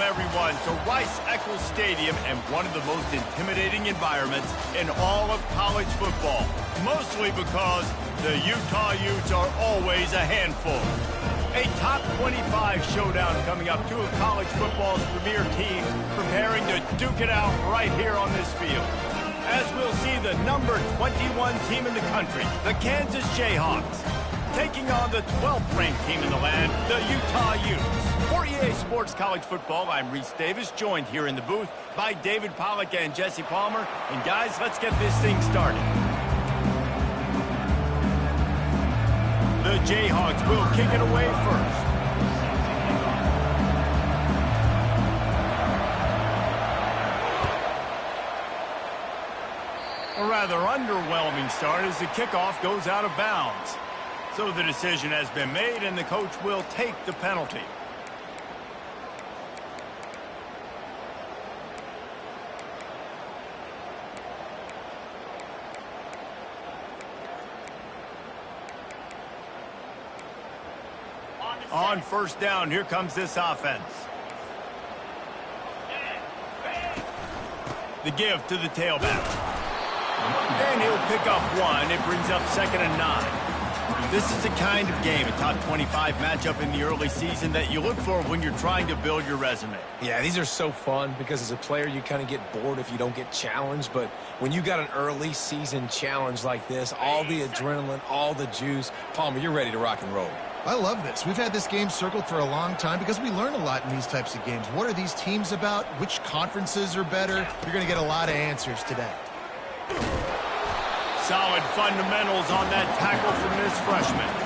everyone, to Rice-Eccles Stadium and one of the most intimidating environments in all of college football, mostly because the Utah Utes are always a handful. A top 25 showdown coming up. Two of college football's premier teams preparing to duke it out right here on this field. As we'll see the number 21 team in the country, the Kansas Jayhawks, taking on the 12th ranked team in the land, the Utah Utes. For EA Sports College Football, I'm Reese Davis, joined here in the booth by David Pollack and Jesse Palmer. And guys, let's get this thing started. The Jayhawks will kick it away first. A rather underwhelming start as the kickoff goes out of bounds. So the decision has been made, and the coach will take the penalty. On first down, here comes this offense. The give to the tailback. And he'll pick up one. It brings up 2nd and 9. This is the kind of game, a top 25 matchup in the early season, that you look for when you're trying to build your resume. Yeah, these are so fun because as a player, you kind of get bored if you don't get challenged. But when you got an early season challenge like this, all the adrenaline, all the juice, Palmer, you're ready to rock and roll. I love this. We've had this game circled for a long time because we learn a lot in these types of games. What are these teams about? Which conferences are better? You're going to get a lot of answers today. Solid fundamentals on that tackle from this freshman.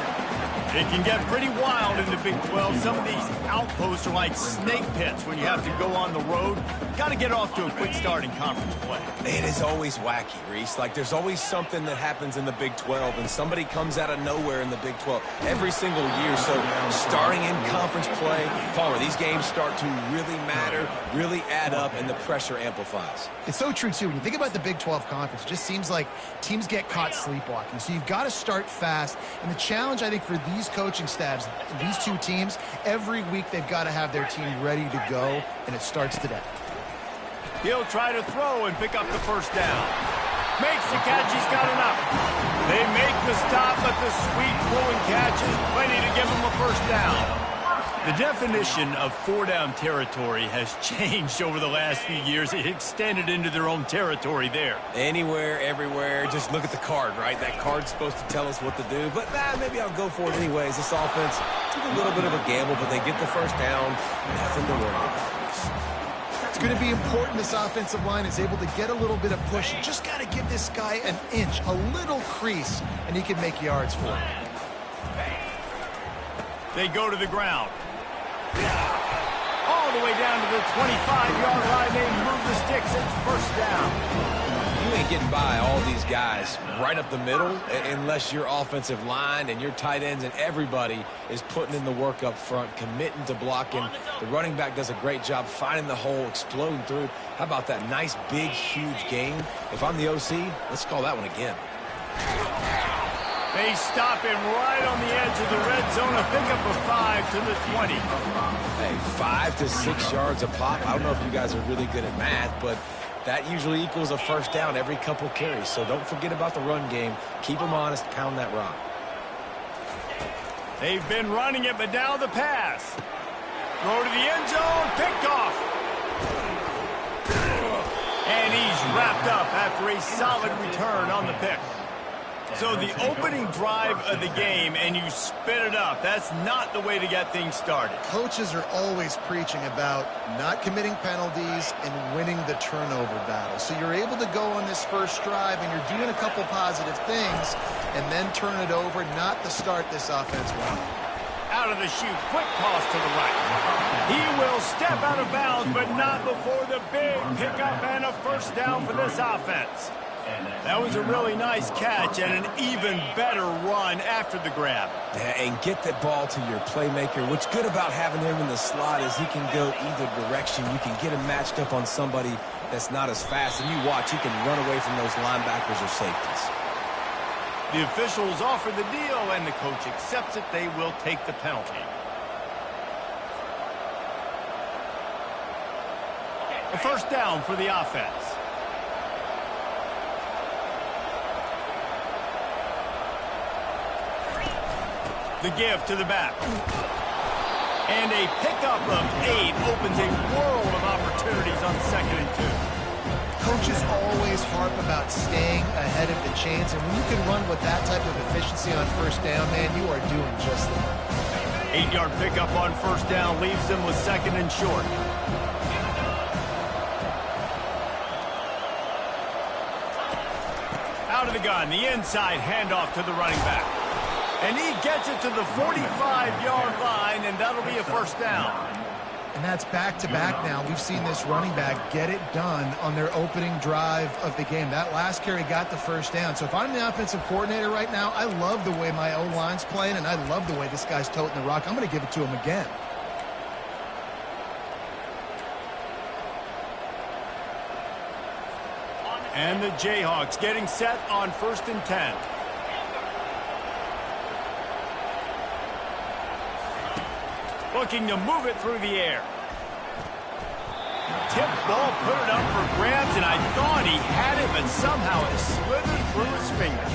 It can get pretty wild in the Big 12. Some of these outposts are like snake pits when you have to go on the road. Got to get off to a quick start in conference play. It is always wacky, Reese. Like, there's always something that happens in the Big 12, and somebody comes out of nowhere in the Big 12 every single year. So starting in conference play, Palmer, these games start to really matter, really add up, and the pressure amplifies. It's so true, too. When you think about the Big 12 conference, it just seems like teams get caught sleepwalking. So you've got to start fast. And the challenge, I think, for these coaching staffs, these two teams, every week they've got to have their team ready to go, and it starts today. He'll try to throw and pick up the first down. Makes the catch, he's got enough. They make the stop, but the sweet throwing catch is plenty to give him a first down. The definition of four-down territory has changed over the last few years. It extended into their own territory there. Anywhere, everywhere, just look at the card, right? That card's supposed to tell us what to do, but maybe I'll go for it anyways. This offense took a little bit of a gamble, but they get the first down. Nothing to worry about. It's going to be important this offensive line is able to get a little bit of push. You just got to give this guy an inch, a little crease, and he can make yards for it. They go to the ground. All the way down to the 25-yard line. They move the sticks. It's first down. You ain't getting by all these guys right up the middle unless your offensive line and your tight ends and everybody is putting in the work up front, committing to blocking. The running back does a great job finding the hole, exploding through. How about that nice, big, huge game? If I'm the OC, let's call that one again. They stop him right on the edge of the red zone. A pickup of 5 to the 20. Hey, 5 to 6 yards a pop. I don't know if you guys are really good at math, but that usually equals a first down every couple carries. So don't forget about the run game. Keep them honest. Pound that rock. They've been running it, but now the pass. Throw to the end zone. Picked off. And he's wrapped up after a solid return on the pick. So the opening drive of the game, and you spit it up. That's not the way to get things started. Coaches are always preaching about not committing penalties and winning the turnover battle. So you're able to go on this first drive, and you're doing a couple positive things, and then turn it over, not to start this offense well. Out of the chute, quick toss to the right. He will step out of bounds, but not before the big pickup and a first down for this offense. That was a really nice catch and an even better run after the grab. Yeah, and get that ball to your playmaker. What's good about having him in the slot is he can go either direction. You can get him matched up on somebody that's not as fast, and you watch, he can run away from those linebackers or safeties. The officials offer the deal, and the coach accepts it. They will take the penalty. A first down for the offense. The give to the back. And a pickup of 8 opens a world of opportunities on 2nd and 2. Coaches always harp about staying ahead of the chains, and when you can run with that type of efficiency on first down, man, you are doing just that. 8-yard pickup on first down leaves them with 2nd and short. Out of the gun, the inside handoff to the running back. And he gets it to the 45-yard line, and that'll be a first down. And that's back-to-back now. We've seen this running back get it done on their opening drive of the game. That last carry got the first down. So if I'm the offensive coordinator right now, I love the way my O-line's playing, and I love the way this guy's toting the rock. I'm going to give it to him again. And the Jayhawks getting set on 1st and 10. Looking to move it through the air. Tip ball, put it up for grabs, and I thought he had it, but somehow it slithered through his fingers.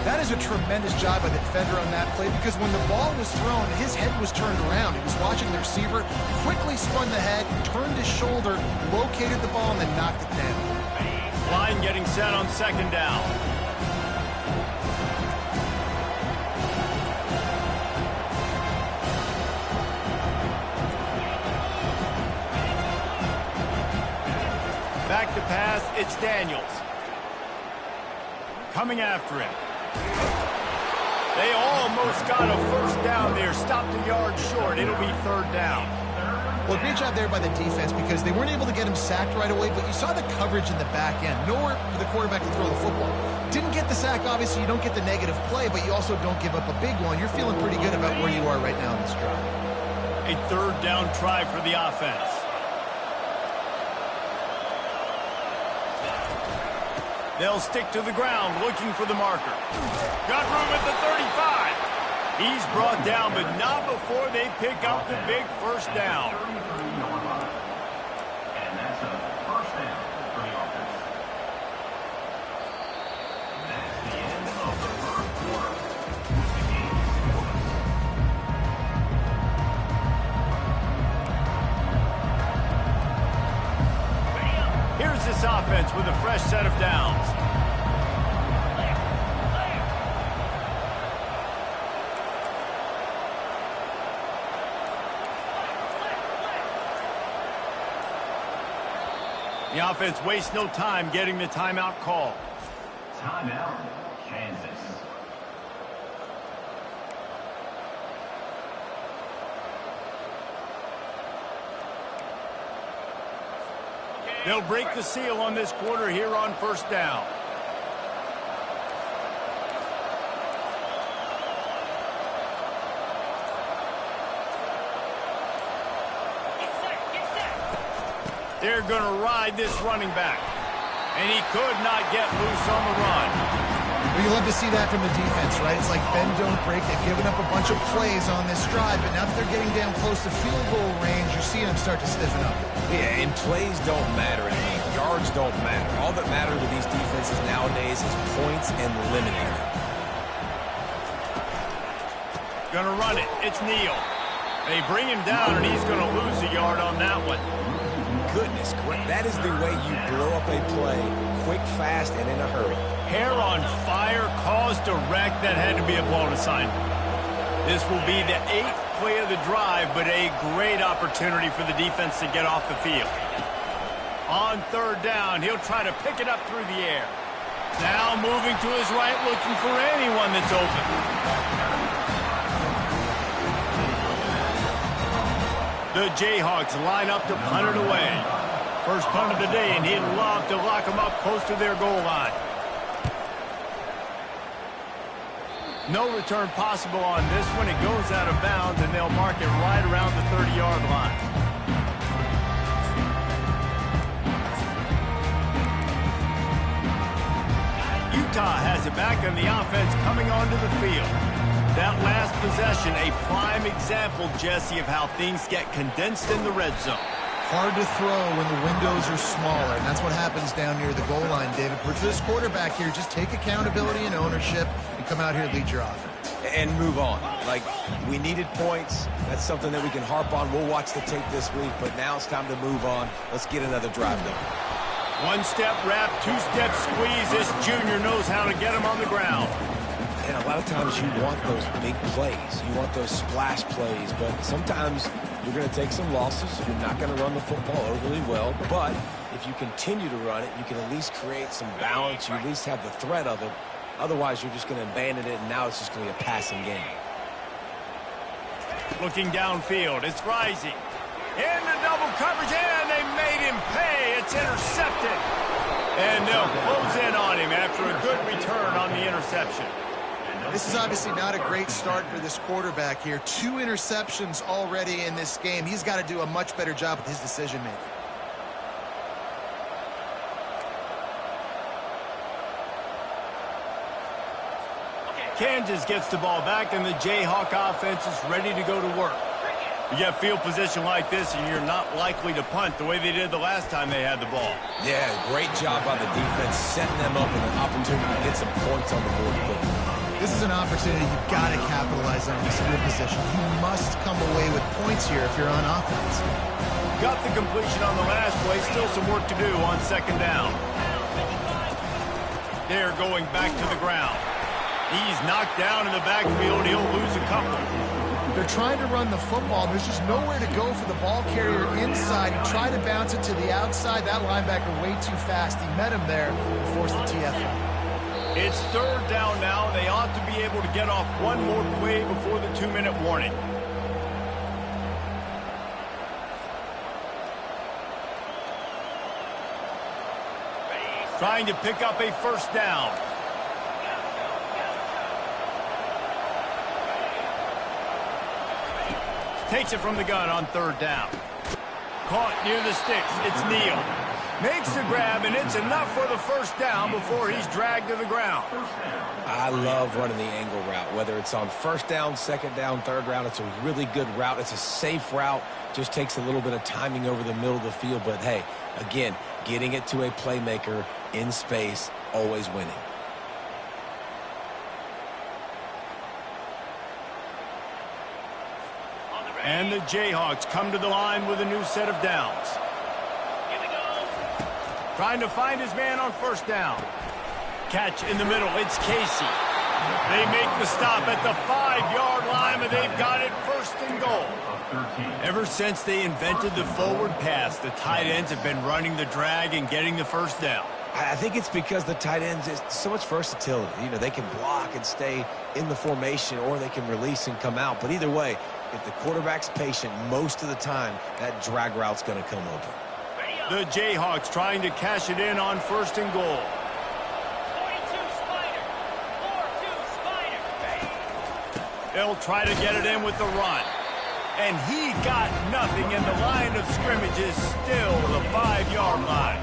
That is a tremendous job by the defender on that play, because when the ball was thrown, his head was turned around. He was watching the receiver, quickly spun the head, turned his shoulder, located the ball, and then knocked it down. Line getting set on 2nd down. Back to pass, it's Daniels. Coming after him. They almost got a first down there. Stopped a yard short. It'll be 3rd down. Well, great job there by the defense, because they weren't able to get him sacked right away, but you saw the coverage in the back end. Nowhere for the quarterback to throw the football. Didn't get the sack, obviously. You don't get the negative play, but you also don't give up a big one. You're feeling pretty good about where you are right now in this drive. A 3rd down try for the offense. They'll stick to the ground, looking for the marker. Got room at the 35. He's brought down, but not before they pick up the big first down. And that's a first down for the offense. That's the end of the first quarter. Here's this offense with a fresh set of downs. The offense wastes no time getting the timeout call. Timeout, Kansas. They'll break the seal on this quarter here on first down. They're going to ride this running back. And he could not get loose on the run. Well, you love to see that from the defense, right? It's like bend, don't break. They've given up a bunch of plays on this drive, but now that they're getting down close to field goal range, you're seeing them start to stiffen up. Yeah, and plays don't matter anymore. Yards don't matter. All that matters with these defenses nowadays is points and limiting them. Gonna run it. It's Neal. They bring him down, and he's going to lose a yard on that one. Goodness, that is the way you blow up a play quick, fast, and in a hurry. Hair on fire, cause direct. That had to be a blown assignment. This will be the 8th play of the drive, but a great opportunity for the defense to get off the field. On 3rd down, he'll try to pick it up through the air. Now moving to his right, looking for anyone that's open. The Jayhawks line up to punt it away. First punt of the day, and he'd love to lock them up close to their goal line. No return possible on this one. It goes out of bounds, and they'll mark it right around the 30-yard line. Utah has it back on the offense coming onto the field. That last possession, a prime example, Jesse, of how things get condensed in the red zone. Hard to throw when the windows are smaller, and that's what happens down near the goal line, David. But for this quarterback here, just take accountability and ownership and come out here and lead your offense. And move on. Like, we needed points. That's something that we can harp on. We'll watch the tape this week, but now it's time to move on. Let's get another drive done. One-step wrap, two-step squeeze. This junior knows how to get him on the ground. And a lot of times you want those big plays. You want those splash plays, but sometimes you're going to take some losses. You're not going to run the football overly well, but if you continue to run it, you can at least create some balance. You at least have the threat of it. Otherwise, you're just going to abandon it, and now it's just going to be a passing game. Looking downfield, it's rising. Into double coverage, and they made him pay. It's intercepted. And they'll close in on him after a good return on the interception. This is obviously not a great start for this quarterback here. 2 interceptions already in this game. He's got to do a much better job with his decision-making. Kansas gets the ball back, and the Jayhawk offense is ready to go to work. You get field position like this, and you're not likely to punt the way they did the last time they had the ball. Yeah, great job by the defense, setting them up with an opportunity to get some points on the board quickly. This is an opportunity you've got to capitalize on this field position. You must come away with points here if you're on offense. Got the completion on the last play. Still some work to do on second down. They're going back to the ground. He's knocked down in the backfield. He'll lose a couple. They're trying to run the football. There's just nowhere to go for the ball carrier inside. He tried to bounce it to the outside. That linebacker way too fast. He met him there and forced the TFL. It's third down now. They ought to be able to get off one more play before the 2-minute warning. Trying to pick up a first down. Takes it from the gun on third down. Caught near the sticks. It's Neal. Makes the grab, and it's enough for the first down before he's dragged to the ground. I love running the angle route, whether it's on first down, second down, third round. It's a really good route. It's a safe route. Just takes a little bit of timing over the middle of the field. But, hey, again, getting it to a playmaker in space, always winning. And the Jayhawks come to the line with a new set of downs. Trying to find his man on first down. Catch in the middle. It's Casey. They make the stop at the 5-yard line, and they've got it first and goal. Ever since they invented the forward pass, the tight ends have been running the drag and getting the first down. I think it's because the tight ends is so much versatility. You know, they can block and stay in the formation, or they can release and come out. But either way, if the quarterback's patient most of the time, that drag route's going to come open. The Jayhawks trying to cash it in on first and goal. 42 Spider. 4-2 Spider. They'll try to get it in with the run. And he got nothing, and the line of scrimmage is still the 5-yard line.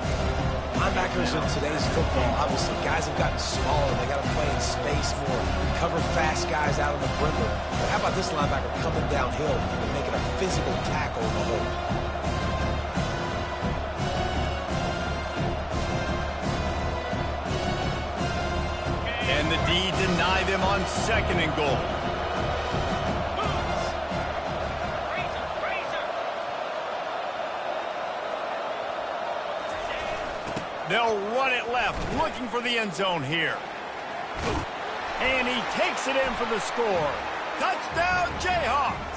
Linebackers in today's football, obviously, guys have gotten smaller. They got to play in space more, cover fast guys out on the perimeter. But how about this linebacker coming downhill and making a physical tackle in the hole? And the D deny them on second and goal. They'll run it left, looking for the end zone here. And he takes it in for the score. Touchdown, Jayhawks!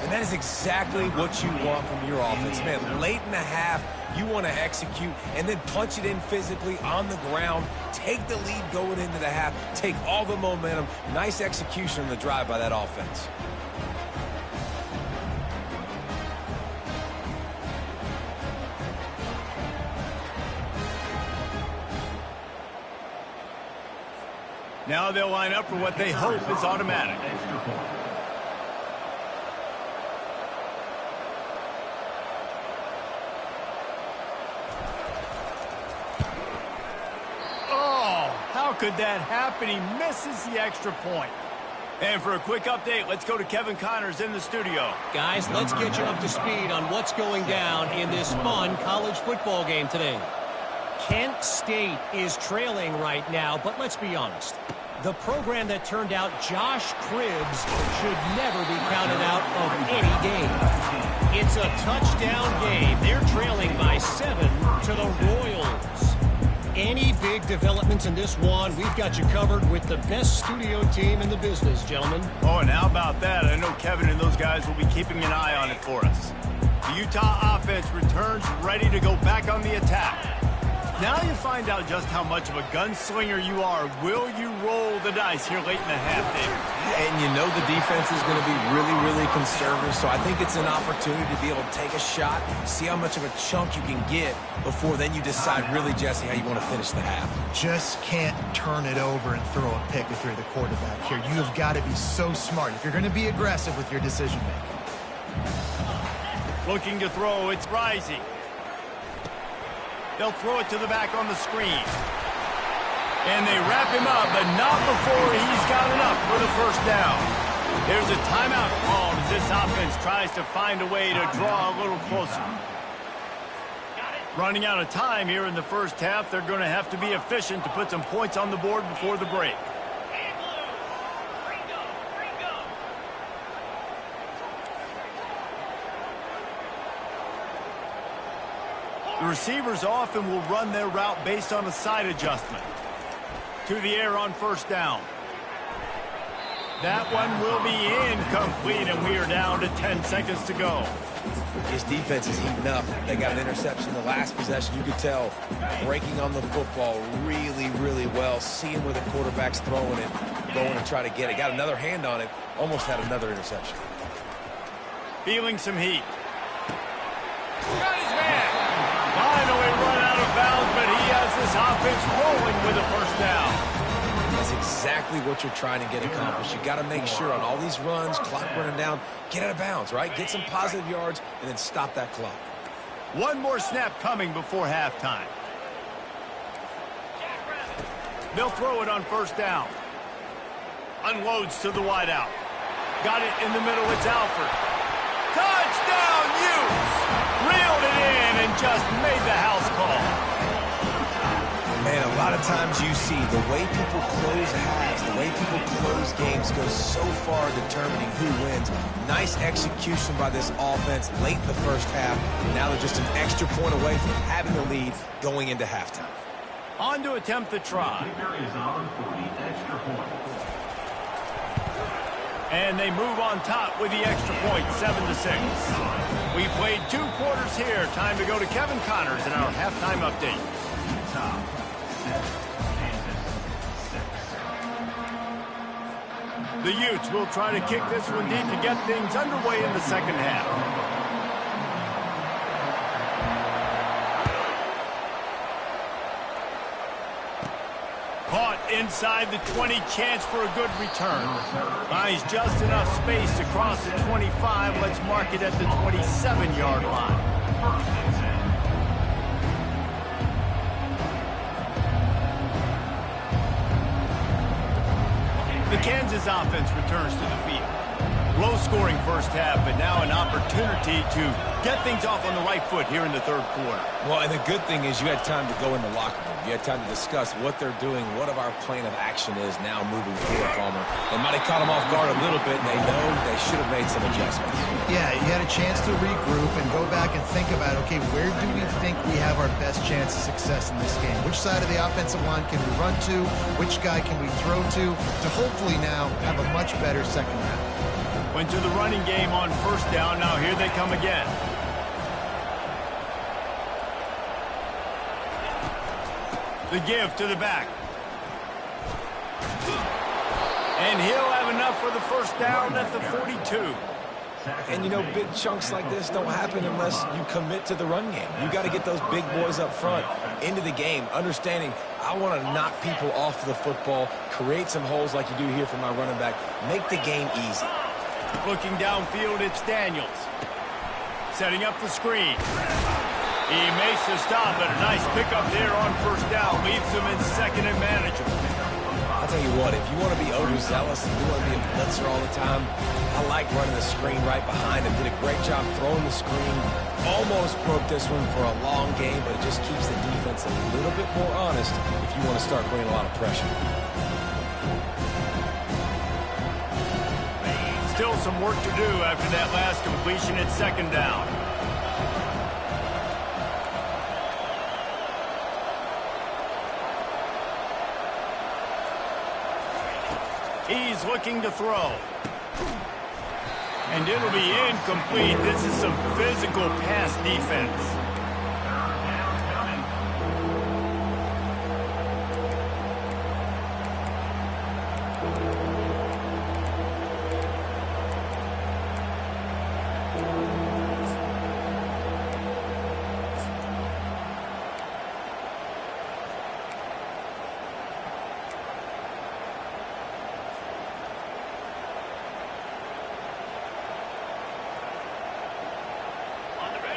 And that is exactly what you want from your offense, man. Late in the half, you want to execute and then punch it in physically on the ground. Take the lead going into the half. Take all the momentum. Nice execution on the drive by that offense. Now they'll line up for what they hope is automatic. Oh, how could that happen? He misses the extra point. And for a quick update, let's go to Kevin Connors in the studio. Guys, let's get you up to speed on what's going down in this fun college football game today. Kent State is trailing right now, but let's be honest. The program that turned out Josh Cribbs should never be counted out of any game. It's a touchdown game. They're trailing by 7 to the Royals. Any big developments in this one, we've got you covered with the best studio team in the business, gentlemen. Oh, and how about that? I know Kevin and those guys will be keeping an eye on it for us. The Utah offense returns ready to go back on the attack. Now you find out just how much of a gunslinger you are. Will you roll the dice here late in the half, David? And you know the defense is going to be really, really conservative, so I think it's an opportunity to be able to take a shot, see how much of a chunk you can get before then you decide really, Jesse, how you want to finish the half. Just can't turn it over and throw a pick if you're the quarterback here. You have got to be so smart if you're going to be aggressive with your decision-making. Looking to throw, it's Rising. They'll throw it to the back on the screen. And they wrap him up, but not before he's got enough for the first down. There's a timeout called as this offense tries to find a way to draw a little closer. Running out of time here in the first half, they're going to have to be efficient to put some points on the board before the break. The receivers often will run their route based on a side adjustment. To the air on first down. That one will be incomplete, and we are down to 10 seconds to go. His defense is heating up. They got an interception the last possession. You could tell breaking on the football really, really well. Seeing where the quarterback's throwing it, going to try to get it. Got another hand on it. Almost had another interception. Feeling some heat. Got his man. Finally run out of bounds, but he has this offense rolling with a first down. That's exactly what you're trying to get accomplished. You got to make sure on all these runs, clock running down, get out of bounds, right? Get some positive yards and then stop that clock. One more snap coming before halftime. They'll throw it on first down. Unloads to the wideout. Got it in the middle. It's Alford. Touchdown, Utes! Reeled it in and just made the house call. Man, a lot of times you see the way people close halves, the way people close games goes so far determining who wins. Nice execution by this offense late in the first half. Now they're just an extra point away from having the lead going into halftime. On to attempt the try. And they move on top with the extra point, 7-6. We played 2 quarters here. Time to go to Kevin Connors in our halftime update. The Utes will try to kick this one deep to get things underway in the second half. Caught inside the 20, chance for a good return. Buys just enough space to cross the 25. Let's mark it at the 27-yard line. The Kansas offense returns to the field. Low-scoring first half, but now an opportunity to get things off on the right foot here in the third quarter. Well, and the good thing is you had time to go in the locker room. You had time to discuss what they're doing, what of our plan of action is now moving forward, Palmer. They might have caught them off guard a little bit, and they know they should have made some adjustments. Yeah, you had a chance to regroup and go back and think about, okay, where do we think we have our best chance of success in this game? Which side of the offensive line can we run to? Which guy can we throw to hopefully now have a much better second half? Went to the running game on first down. Now here they come again. The give to the back. And he'll have enough for the first down at the 42. And, you know, big chunks like this don't happen unless you commit to the run game. You got to get those big boys up front into the game, understanding I want to knock people off the football, create some holes like you do here for my running back, make the game easy. Looking downfield, it's Daniels. Setting up the screen. He makes the stop, but a nice pickup there on first down. Leaves him in second and manageable. I I'll tell you what, if you want to be overzealous and you want to be a blitzer all the time, I like running the screen right behind him. Did a great job throwing the screen. Almost broke this one for a long game, but it just keeps the defense a little bit more honest if you want to start bringing a lot of pressure. Still some work to do after that last completion at second down. He's looking to throw. And it'll be incomplete. This is some physical pass defense.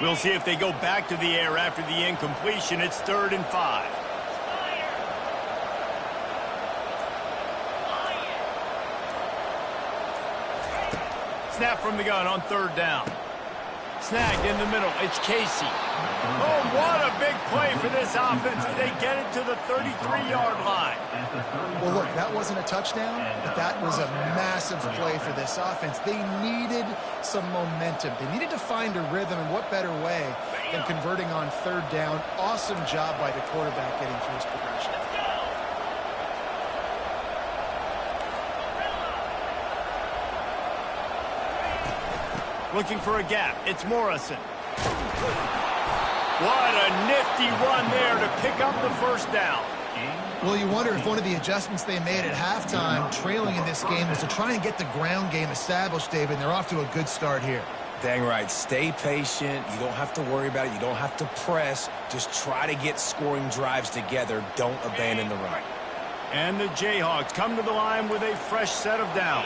We'll see if they go back to the air after the incompletion. It's 3rd and 5. Snap from the gun on 3rd down. Snagged in the middle. It's Casey. Oh, what a big play for this offense as they get it to the 33-yard line. Well, look, that wasn't a touchdown, but that was a massive play for this offense. They needed some momentum. They needed to find a rhythm, and what better way than converting on 3rd down. Awesome job by the quarterback getting through his progression. Looking for a gap. It's Morrison. What a nifty run there to pick up the 1st down. Well, you wonder if one of the adjustments they made at halftime, trailing in this game, was to try and get the ground game established, David, and they're off to a good start here. Dang right. Stay patient. You don't have to worry about it. You don't have to press. Just try to get scoring drives together. Don't abandon the run. And the Jayhawks come to the line with a fresh set of downs.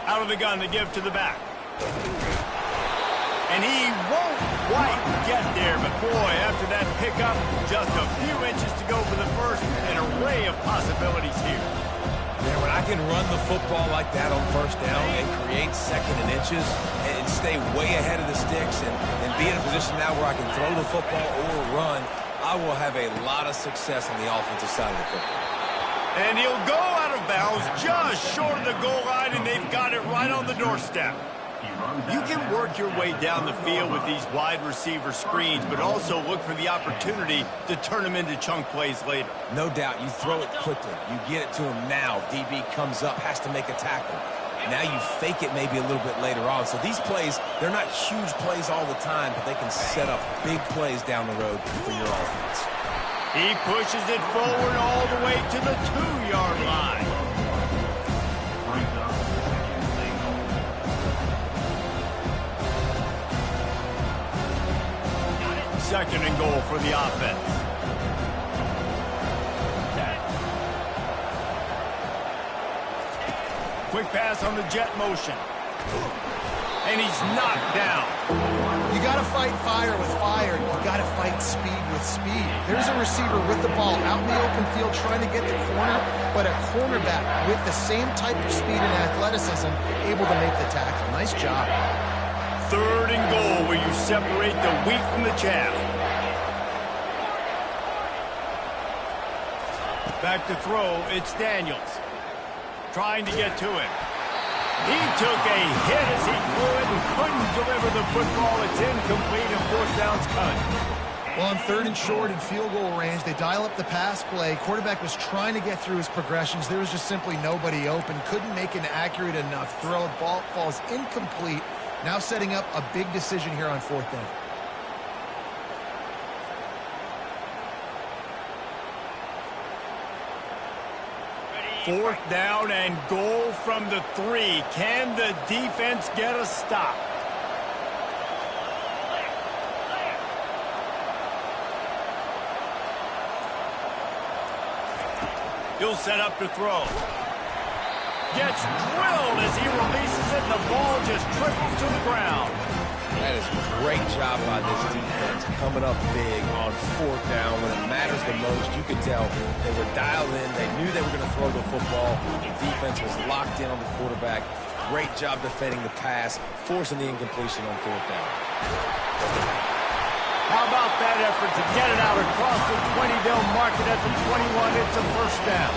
Out of the gun to give to the back. And he won't quite get there, but boy, after that pickup, just a few inches to go for the first. An array of possibilities here. Yeah, when I can run the football like that on 1st down and create 2nd and inches and stay way ahead of the sticks and be in a position now where I can throw the football or run, I will have a lot of success on the offensive side of the football. And he'll go out of bounds just short of the goal line, and they've got it right on the doorstep. You can work your way down the field with these wide receiver screens, but also look for the opportunity to turn them into chunk plays later. No doubt. You throw it quickly. You get it to him now. DB comes up, has to make a tackle. Now you fake it maybe a little bit later on. So these plays, they're not huge plays all the time, but they can set up big plays down the road for your offense. He pushes it forward all the way to the 2-yard line. 2nd and goal for the offense. Quick pass on the jet motion. And he's knocked down. You got to fight fire with fire. You got to fight speed with speed. There's a receiver with the ball out in the open field trying to get the corner, but a cornerback with the same type of speed and athleticism able to make the tackle. Nice job. 3rd and goal where you separate the wheat from the chaff. Back to throw, it's Daniels. Trying to get to him. He took a hit as he threw it and couldn't deliver the football. It's incomplete and 4th down's cut. Well, on 3rd and short and field goal range, they dial up the pass play. Quarterback was trying to get through his progressions. There was just simply nobody open. Couldn't make an accurate enough throw. Ball falls incomplete. Now setting up a big decision here on 4th down. Fourth down and goal from the 3. Can the defense get a stop? He'll set up to throw. Gets drilled as he releases it, and the ball just triples to the ground. That is a great job by this defense, coming up big on 4th down when it matters the most. You could tell they were dialed in. They knew they were going to throw the football. The defense was locked in on the quarterback. Great job defending the pass, forcing the incompletion on 4th down. How about that effort to get it out across the 20? They'll mark it at the 21. It's a first down.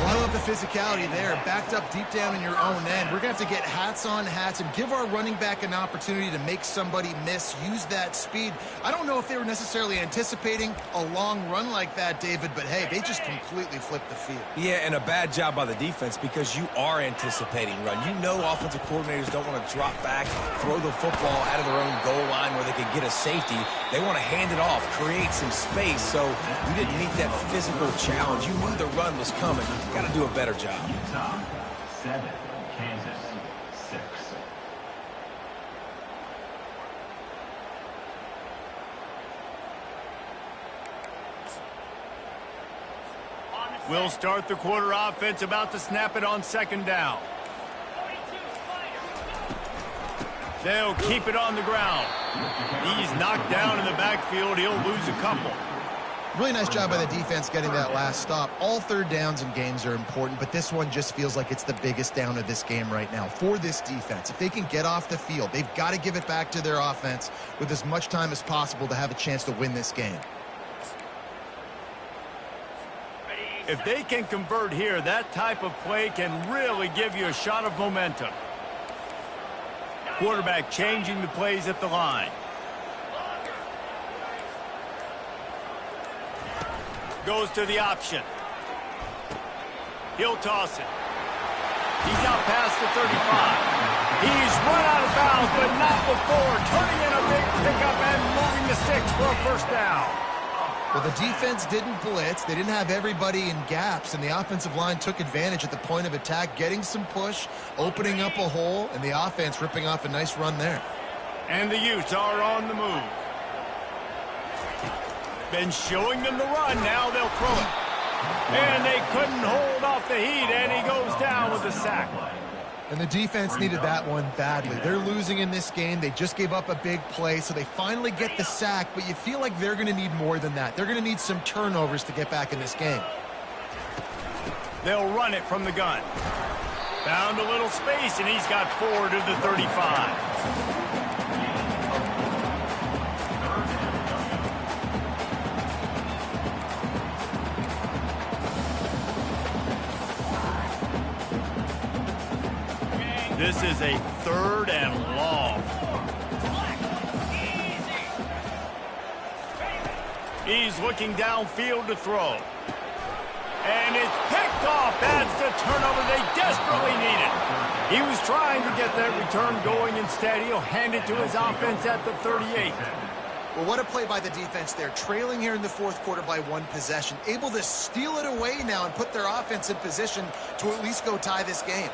Well, I love the physicality there. Backed up deep down in your own end. We're going to have to get hats on hats and give our running back an opportunity to make somebody miss, use that speed. I don't know if they were necessarily anticipating a long run like that, David, but hey, they just completely flipped the field. Yeah, and a bad job by the defense because you are anticipating run. You know offensive coordinators don't want to drop back, throw the football out of their own goal line where they can get a safety. They want to hand it off, create some space, so you didn't meet that physical challenge. You knew the run was coming. Got to do a better job. Utah 7, Kansas 6. We'll start the quarter offense, about to snap it on 2nd down. They'll keep it on the ground. He's knocked down in the backfield. He'll lose a couple. Really nice job by the defense getting that last stop. All 3rd downs in games are important, but this one just feels like it's the biggest down of this game right now for this defense. If they can get off the field, they've got to give it back to their offense with as much time as possible to have a chance to win this game. If they can convert here, that type of play can really give you a shot of momentum. Quarterback changing the plays at the line. Goes to the option. He'll toss it. He's out past the 35. He's run out of bounds, but not before turning in a big pickup and moving the sticks for a first down. Well, the defense didn't blitz. They didn't have everybody in gaps, and the offensive line took advantage at the point of attack, getting some push, opening up a hole, and the offense ripping off a nice run there. And the Utes are on the move. Been showing them the run. Now they'll throw it. And they couldn't hold off the heat, and he goes down with a sack. And the defense needed that one badly. They're losing in this game. They just gave up a big play, so they finally get the sack, but you feel like they're going to need more than that. They're going to need some turnovers to get back in this game. They'll run it from the gun. Found a little space, and he's got 4 to the 35. This is a 3rd and long. He's looking downfield to throw. And it's picked off. That's the turnover they desperately needed. He was trying to get that return going. Instead, he'll hand it to his offense at the 38. Well, what a play by the defense there. Trailing here in the 4th quarter by 1 possession. Able to steal it away now and put their offense in position to at least go tie this game.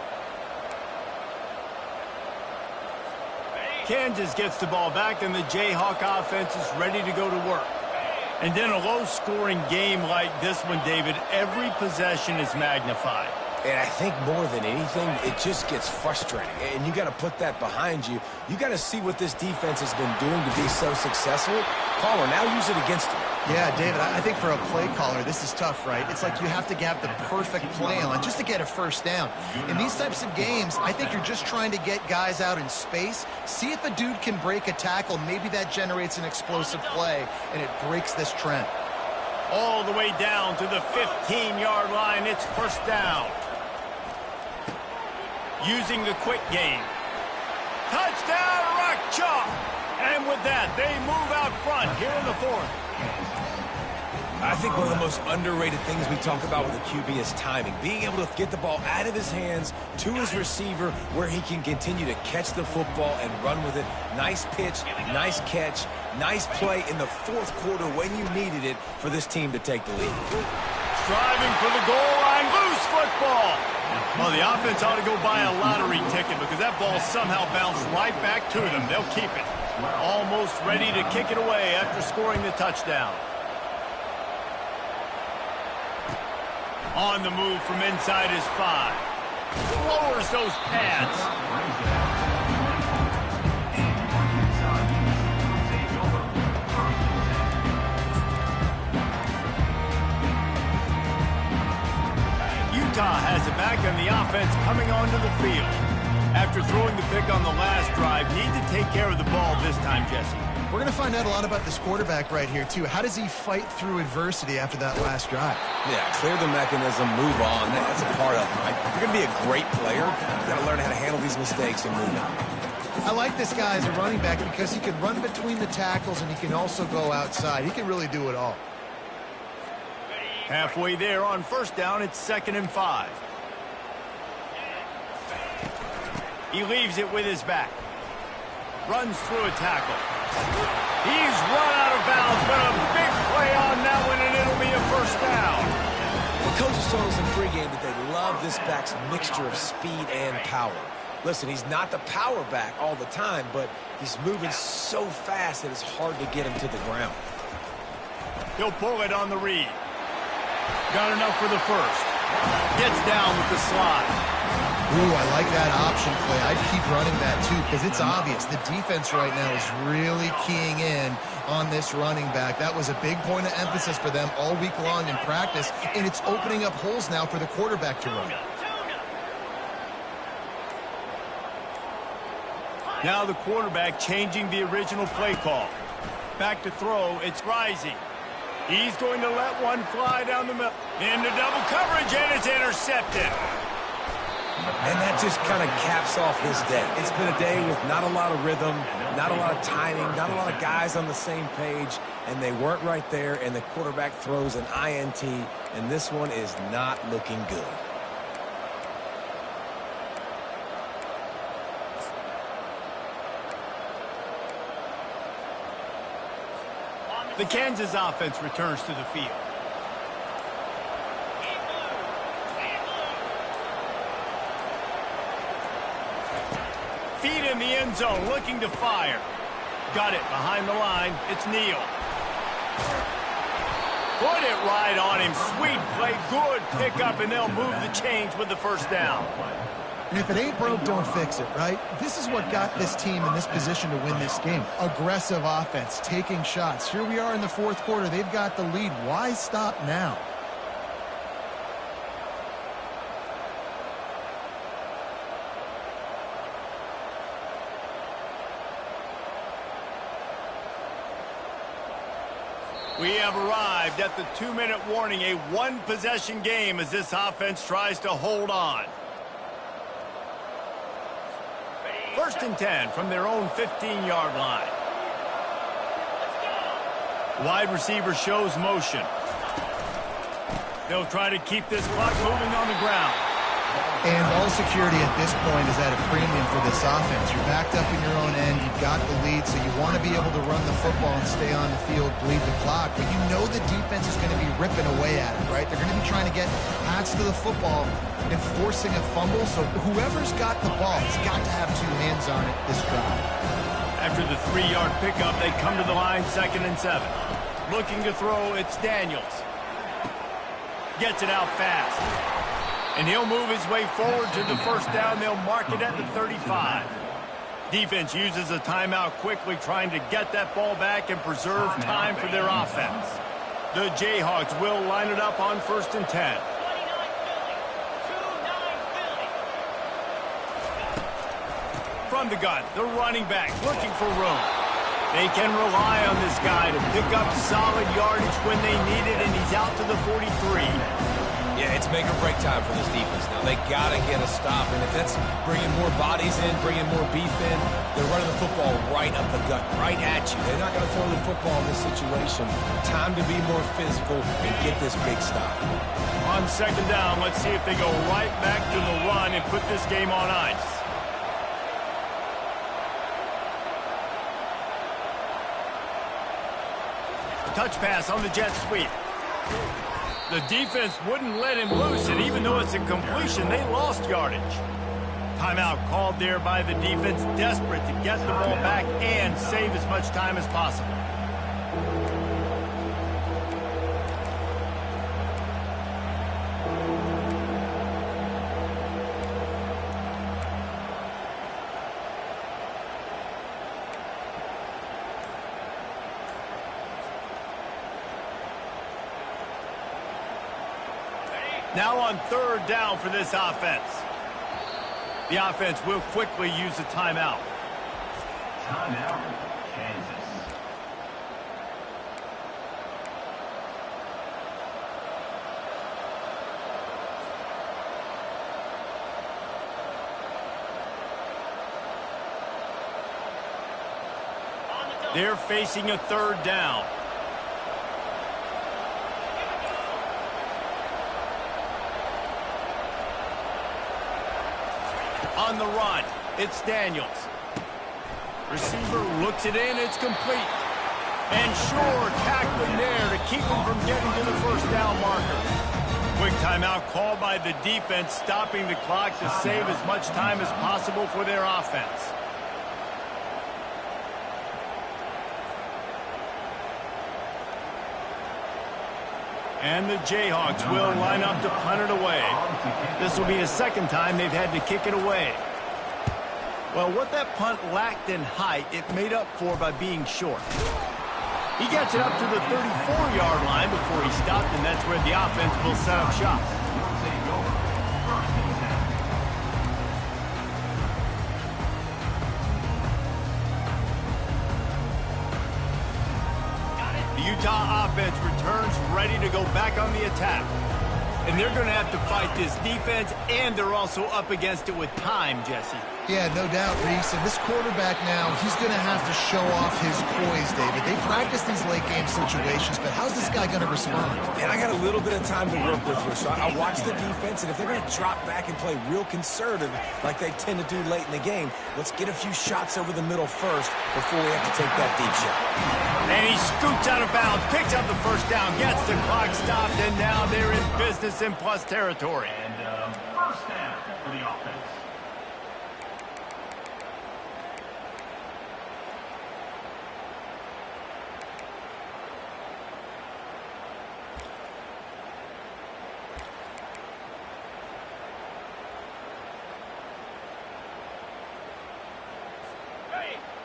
Kansas gets the ball back, and the Jayhawk offense is ready to go to work. And in a low-scoring game like this one, David, every possession is magnified. And I think more than anything, it just gets frustrating. And you got to put that behind you. You got to see what this defense has been doing to be so successful. Caller, now use it against them. Yeah, David, I think for a play caller, this is tough, right? It's like you have to have the perfect play on just to get a first down. In these types of games, I think you're just trying to get guys out in space, see if a dude can break a tackle. Maybe that generates an explosive play, and it breaks this trend. All the way down to the 15-yard line. It's first down. Using the quick game. Touchdown, Rock Chalk! And with that, they move out front here in the 4th. I think one of the most underrated things we talk about with a QB is timing. Being able to get the ball out of his hands to his receiver where he can continue to catch the football and run with it. Nice pitch, nice catch, nice play in the 4th quarter when you needed it for this team to take the lead. Striving for the goal line, loose football. Well, the offense ought to go buy a lottery ticket because that ball somehow bounced right back to them. They'll keep it. Almost ready to kick it away after scoring the touchdown. On the move from inside his 5. Lowers those pads. the offense coming onto the field. After throwing the pick on the last drive, need to take care of the ball this time, Jesse. We're going to find out a lot about this quarterback right here, too. How does he fight through adversity after that last drive? Yeah, clear the mechanism, move on. That's a part of it, right? If you're going to be a great player, you've got to learn how to handle these mistakes and move on. I like this guy as a running back because he can run between the tackles and he can also go outside. He can really do it all. Halfway there on first down, it's 2nd and 5. He leaves it with his back. Runs through a tackle. He's run out of bounds, but a big play on that one, and it'll be a first down. The coaches told us in pregame that they love this back's mixture of speed and power. Listen, he's not the power back all the time, but he's moving so fast that it's hard to get him to the ground. He'll pull it on the read. Got enough for the first. Gets down with the slide. Ooh, I like that option play. I'd keep running that, too, because it's obvious. The defense right now is really keying in on this running back. That was a big point of emphasis for them all week long in practice, and it's opening up holes now for the quarterback to run. Now the quarterback changing the original play call. Back to throw, it's Rising. He's going to let one fly down the middle. Into double coverage, and it's intercepted. And that just kind of caps off his day. It's been a day with not a lot of rhythm, not a lot of timing, not a lot of guys on the same page, and they weren't right there, and the quarterback throws an INT, and this one is not looking good. The Kansas offense returns to the field. Feet in the end zone, looking to fire. Got it behind the line. It's Neal. Put it right on him. Sweet play, good pickup, and they'll move the chains with the first down. And if it ain't broke, don't fix it, right? This is what got this team in this position to win this game. Aggressive offense, taking shots. Here we are in the fourth quarter. They've got the lead. Why stop now? We have arrived at the 2-minute warning, a one-possession game as this offense tries to hold on. 1st and 10 from their own 15-yard line. Wide receiver shows motion. They'll try to keep this clock moving on the ground. And ball security at this point is at a premium for this offense. You're backed up in your own end. You've got the lead, so you want to be able to run the football and stay on the field, bleed the clock. But you know the defense is going to be ripping away at it, right? They're going to be trying to get hats to the football and forcing a fumble. So whoever's got the ball has got to have two hands on it this drive. After the 3-yard pickup, they come to the line, 2nd and 7. Looking to throw, it's Daniels. Gets it out fast. And he'll move his way forward to the first down. They'll mark it at the 35. Defense uses a timeout quickly, trying to get that ball back and preserve time for their offense. The Jayhawks will line it up on 1st and 10. From the gun, the running back looking for room. They can rely on this guy to pick up solid yardage when they need it, and he's out to the 43. Yeah, it's make or break time for this defense now. They got to get a stop, and if that's bringing more bodies in, bringing more beef in, they're running the football right up the gut, right at you. They're not going to throw the football in this situation. Time to be more physical and get this big stop. On 2nd down, let's see if they go right back to the run and put this game on ice. Touch pass on the jet sweep. The defense wouldn't let him loose, and even though it's a completion, they lost yardage. Timeout called there by the defense, desperate to get the ball back and save as much time as possible. Now on third down for this offense. The offense will quickly use a timeout. Timeout, Kansas. They're facing a third down. On the run, it's Daniels. Receiver looks it in, it's complete. And sure, tackling there to keep him from getting to the first down marker. Quick timeout called by the defense, stopping the clock to save as much time as possible for their offense. And the Jayhawks will line up to punt it away. This will be the second time they've had to kick it away. Well, what that punt lacked in height, it made up for by being short. He gets it up to the 34-yard line before he stopped, and that's where the offense will set up shop. The Utah offense returns ready to go back on the attack. And they're going to have to fight this defense, and they're also up against it with time, Jesse. Yeah, no doubt, Reese. And this quarterback now, he's going to have to show off his poise, David. They practice these late-game situations, but how's this guy going to respond? And I got a little bit of time to work with here, so I watch the defense, and if they're going to drop back and play real conservative like they tend to do late in the game, let's get a few shots over the middle first before we have to take that deep shot. And he scoots out of bounds, picks up the first down, gets the clock stopped, and now they're in business in plus territory. And first down for the offense.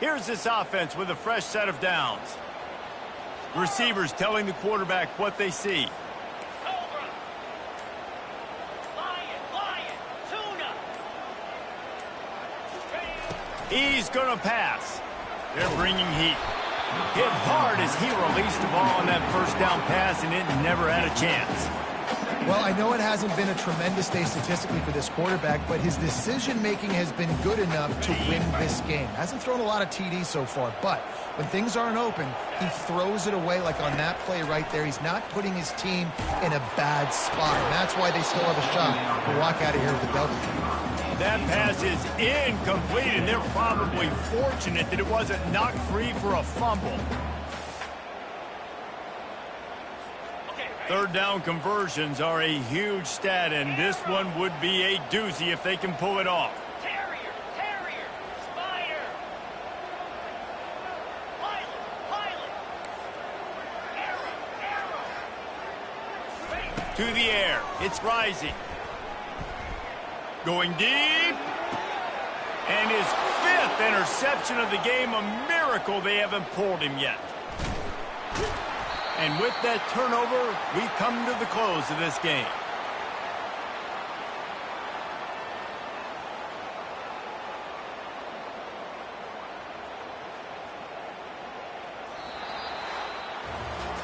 Here's this offense with a fresh set of downs. Receivers telling the quarterback what they see. Cobra. Lion, tuna. He's going to pass. They're bringing heat. Hit hard as he released the ball on that first down pass, and it never had a chance. Well, I know it hasn't been a tremendous day statistically for this quarterback, but his decision-making has been good enough to win this game. Hasn't thrown a lot of TDs so far, but when things aren't open, he throws it away like on that play right there. He's not putting his team in a bad spot, and that's why they still have a shot to walk out of here with a W. That pass is incomplete, and they're probably fortunate that it wasn't knocked free for a fumble. Third down conversions are a huge stat, and this one would be a doozy if they can pull it off. Terrier, Spider. Pilot. Arrow. To the air, it's rising. Going deep. And his fifth interception of the game, a miracle they haven't pulled him yet. And with that turnover, we come to the close of this game.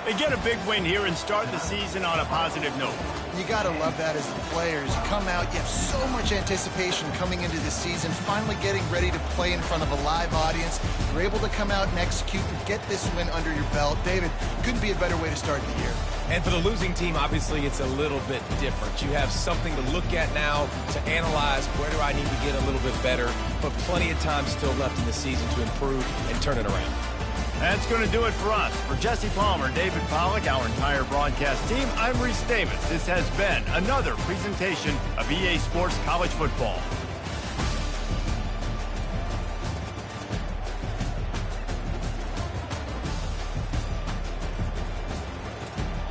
They get a big win here and start the season on a positive note. You got to love that as the players. You come out, you have so much anticipation coming into the season, finally getting ready to play in front of a live audience. You're able to come out and execute and get this win under your belt. David, couldn't be a better way to start the year. And for the losing team, obviously, it's a little bit different. You have something to look at now to analyze where do I need to get a little bit better, but plenty of time still left in the season to improve and turn it around. That's going to do it for us. For Jesse Palmer, David Pollack, our entire broadcast team, I'm Reese Davis. This has been another presentation of EA Sports College Football.